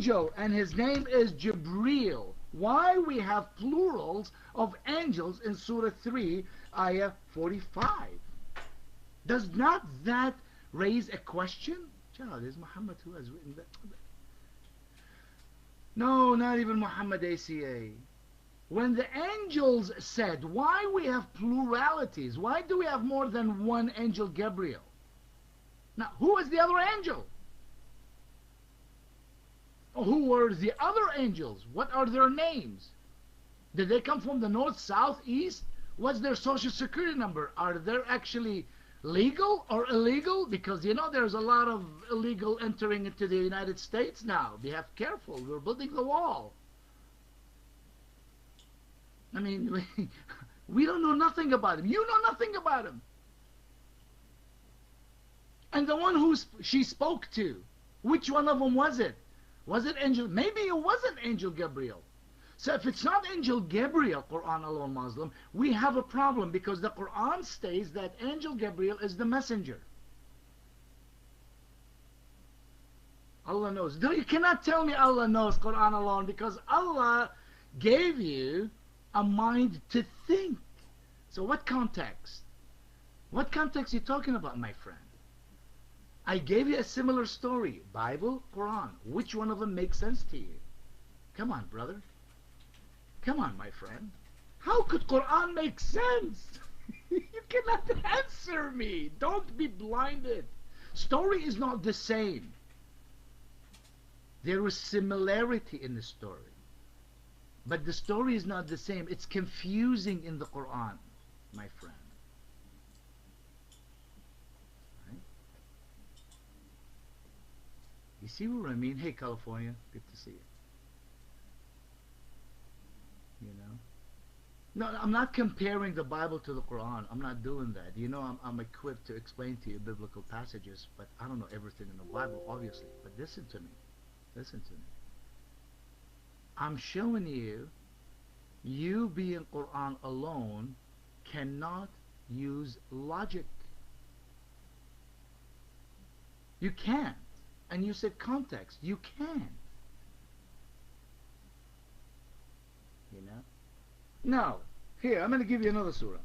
angel, and his name is Jibreel. Why we have plurals of angels in Surah 3, Ayah 45? Does not that raise a question? Child, is Muhammad who has written that? No, not even Muhammad ACA. When the angels said, why we have pluralities? Why do we have more than one angel Gabriel? Now, who is the other angel? Who were the other angels? What are their names? Did they come from the north, south, east? What's their social security number? Are they actually legal or illegal? Because you know there's a lot of illegal entering into the United States now. Be careful. We're building the wall. I mean, we don't know nothing about him. You know nothing about him. And the one who she spoke to, which one of them was it? Was it angel? Maybe it wasn't angel Gabriel. So if it's not angel Gabriel, Quran alone Muslim, we have a problem, because the Quran states that angel Gabriel is the messenger. Allah knows. You cannot tell me Allah knows Quran alone, because Allah gave you a mind to think. So what context? What context are you talking about, my friend? I gave you a similar story. Bible, Quran. Which one of them makes sense to you? Come on, brother. Come on, my friend. How could Quran make sense? You cannot answer me. Don't be blinded. Story is not the same. There is similarity in the story. But the story is not the same. It's confusing in the Quran, my friend. Right? You see what I mean? Hey, California, good to see you. You know? No, I'm not comparing the Bible to the Quran. I'm not doing that. You know, I'm equipped to explain to you biblical passages, but I don't know everything in the Bible, obviously. But listen to me. Listen to me. I'm showing you being Quran alone cannot use logic. You can't. And you said context. You can't. You know? Now, here, I'm going to give you another surah.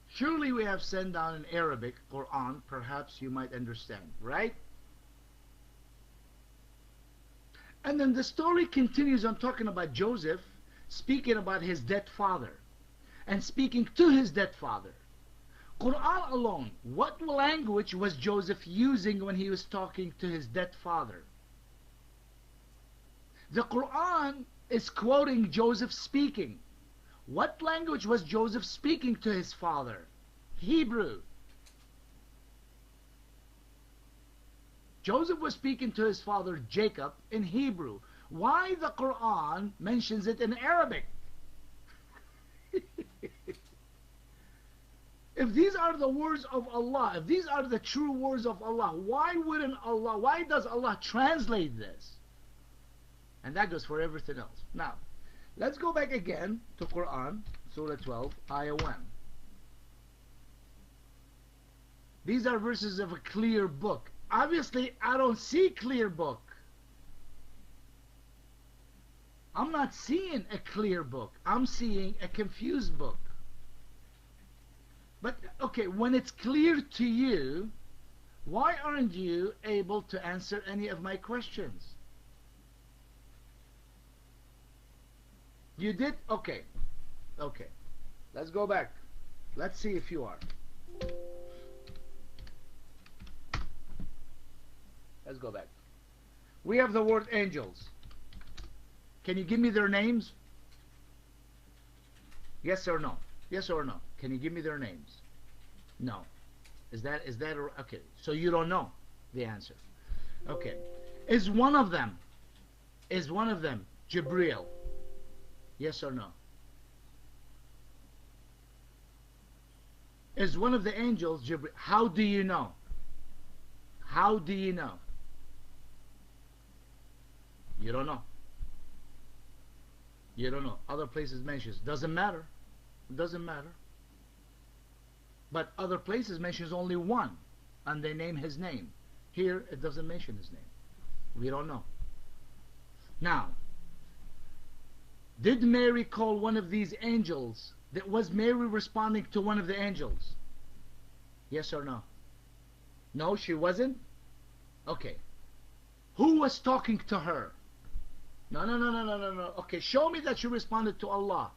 Surely we have sent down in Arabic Quran, perhaps you might understand, right? And then the story continues on talking about Joseph, speaking about his dead father, and speaking to his dead father. Quran alone, what language was Joseph using when he was talking to his dead father? The Quran is quoting Joseph speaking. What language was Joseph speaking to his father? Hebrew. Joseph was speaking to his father Jacob in Hebrew. Why the Quran mentions it in Arabic? If these are the words of Allah, if these are the true words of Allah, why does Allah translate this? And that goes for everything else. Now, let's go back again to Quran, Surah 12, Ayah 1. These are verses of a clear book. Obviously, I don't see clear book. I'm not seeing a clear book. I'm seeing a confused book. But, okay, when it's clear to you, why aren't you able to answer any of my questions? You did? Okay. Okay. Let's go back. Let's see if you are. Let's go back. We have the word angels. Can you give me their names? Yes or no? Yes or no? Can you give me their names? No. Is that okay? So you don't know the answer. Okay. Is one of them Jibreel? Yes or no? Is one of the angels Jibreel? How do you know? How do you know? You don't know. You don't know. Other places mentions. Doesn't matter. Doesn't matter. But other places mentions only one. and they name his name. Here it doesn't mention his name. We don't know. Now, did Mary call one of these angels? Was Mary responding to one of the angels? Yes or no? No, she wasn't? Okay. Who was talking to her? No. Okay, show me that she responded to Allah.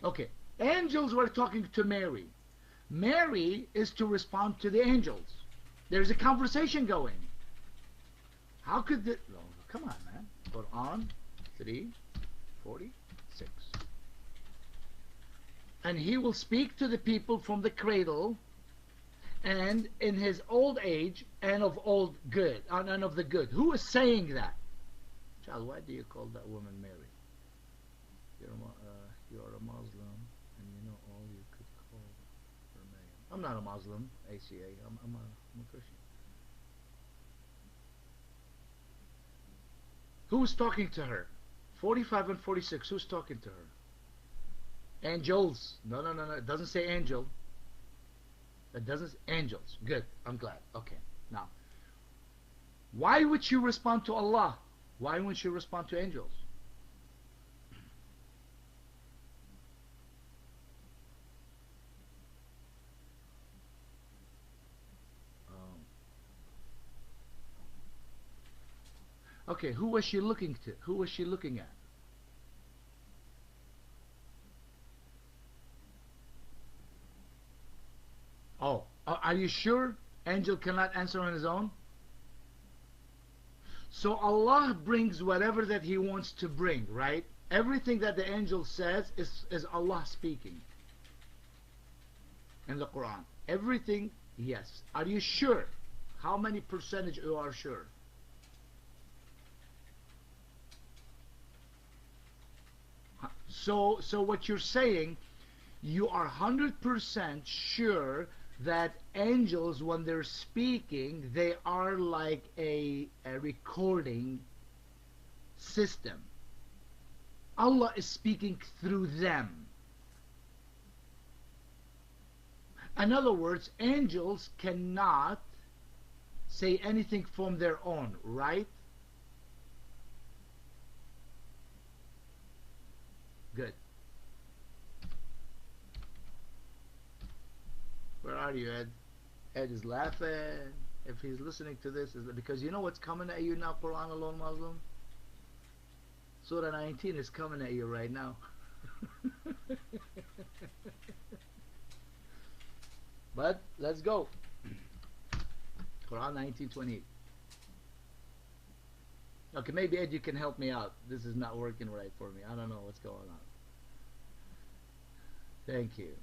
Okay, angels were talking to Mary. Mary is to respond to the angels. There's a conversation going. How could the... Oh, come on, man. Quran 3:46. And he will speak to the people from the cradle, and in his old age, and of old good, and of the good. Who is saying that? Child, why do you call that woman Mary? You are a Muslim, and you know all you could call her Mary. I'm not a Muslim, ACA. I'm a Christian. Who's talking to her? 45 and 46. Who's talking to her? Angels. No. It doesn't say angel. It doesn't. Angels. Good. I'm glad. Okay. Now, why would you respond to Allah? Why wouldn't you respond to angels? Okay, who was she looking to? Who was she looking at? Oh, are you sure angel cannot answer on his own? So Allah brings whatever that he wants to bring, right? Everything that the angel says is Allah speaking in the Quran. Everything, yes. Are you sure? How many percentage you are sure? So what you're saying, you are 100% sure that angels, when they're speaking, they are like a recording system. Allah is speaking through them. In other words, angels cannot say anything from their own, right? Good. Where are you, Ed? Ed is laughing. If he's listening to this, is because you know what's coming at you now, Quran alone Muslim? Surah 19 is coming at you right now. But let's go. Quran 19:28. Okay, maybe Ed, you can help me out. This is not working right for me. I don't know what's going on. Thank you.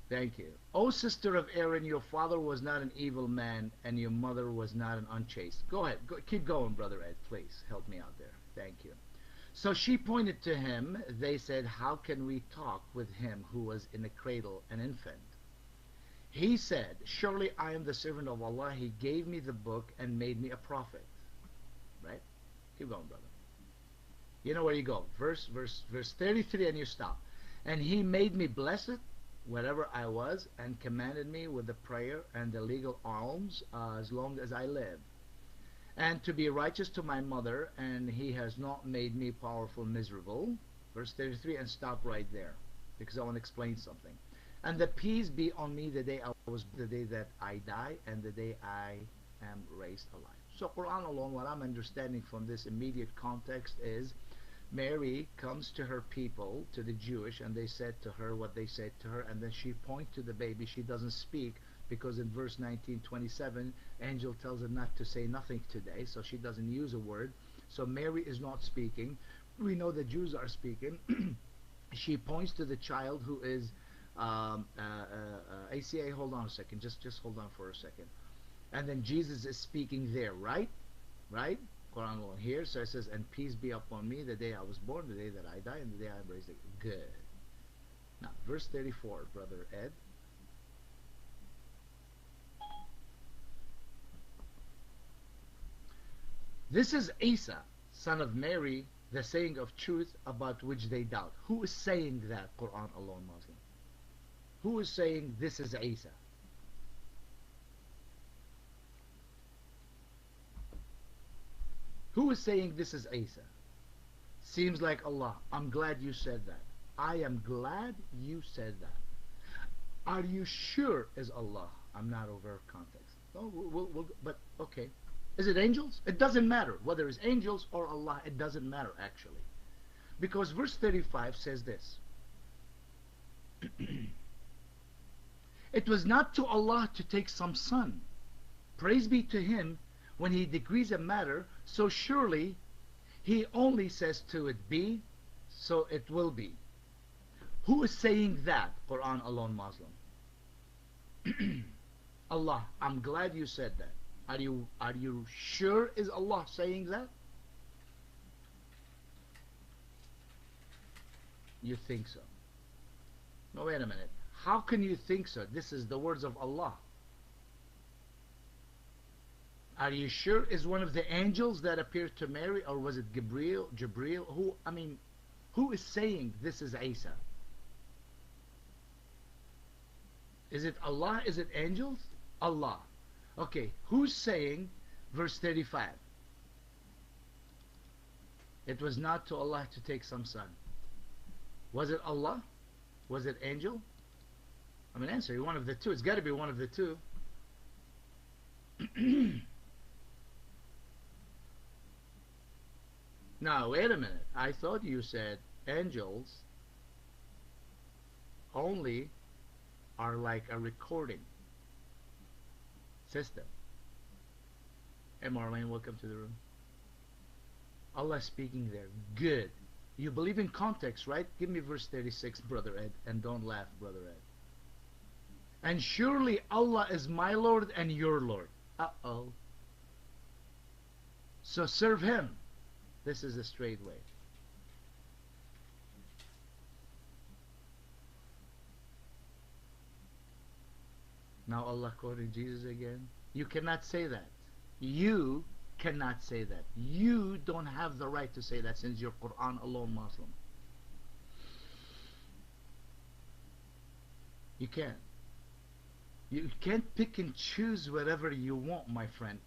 Thank you. O sister of Aaron, your father was not an evil man, and your mother was not an unchaste. Go ahead. Keep going, Brother Ed. Please help me out there. Thank you. So she pointed to him. They said, how can we talk with him who was in the cradle, an infant? He said, surely I am the servant of Allah. He gave me the book and made me a prophet. Right? Keep going, brother. You know where you go. Verse 33, and you stop. And he made me blessed wherever I was, and commanded me with the prayer and the legal alms as long as I live, and to be righteous to my mother, and he has not made me powerful miserable. Verse 33, and stop right there, because I want to explain something. And the peace be on me the day that I die, and the day I am raised alive. So Quran alone, what I'm understanding from this immediate context is, Mary comes to her people, to the Jewish, and they said to her what they said to her, and then she points to the baby. She doesn't speak, because in verse 19:27, angel tells her not to say nothing today, so she doesn't use a word. So Mary is not speaking. We know the Jews are speaking. She points to the child who is ACA, hold on a second, just hold on for a second. And then Jesus is speaking there, right? Right? Quran here, so it says, and peace be upon me the day I was born, the day that I die, and the day I am raised again. Good. Now, verse 34, Brother Ed. This is Isa, son of Mary, the saying of truth about which they doubt. Who is saying that, Quran alone Muslim? Who is saying this is Isa? Who is saying this is Isa? Seems like Allah. I'm glad you said that. I am glad you said that. Are you sure is Allah? I'm not over context. Oh, but okay. Is it angels? It doesn't matter whether it's angels or Allah. It doesn't matter actually. Because verse 35 says this. It was not to Allah to take some son. Praise be to Him when He decrees a matter, so surely He only says to it be, so it will be. Who is saying that? Quran alone, Muslim. Allah. I'm glad you said that. Are you sure is Allah saying that? You think so? No, wait a minute. How can you think so? This is the words of Allah. Are you sure is one of the angels that appeared to Mary, or was it Gabriel? Who is saying this is Isa? Is it Allah? Is it angels? Allah. Okay, who's saying verse 35? It was not to Allah to take some son. Was it Allah? Was it angel? Answer you one of the two. It's got to be one of the two. Now, wait a minute. I thought you said angels only are like a recording system. Hey Marlene, welcome to the room. Allah speaking there. Good. You believe in context, right? Give me verse 36, Brother Ed, and don't laugh, Brother Ed. And surely Allah is my Lord and your Lord. Uh-oh. So serve Him. This is a straight way. Now Allah quoting Jesus again. You cannot say that. You cannot say that. You don't have the right to say that since you're Quran alone Muslim. You can't. You can't pick and choose whatever you want, my friend.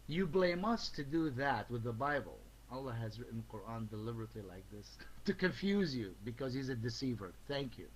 You blame us to do that with the Bible. Allah has written Quran deliberately like this to confuse you because He's a deceiver. Thank you.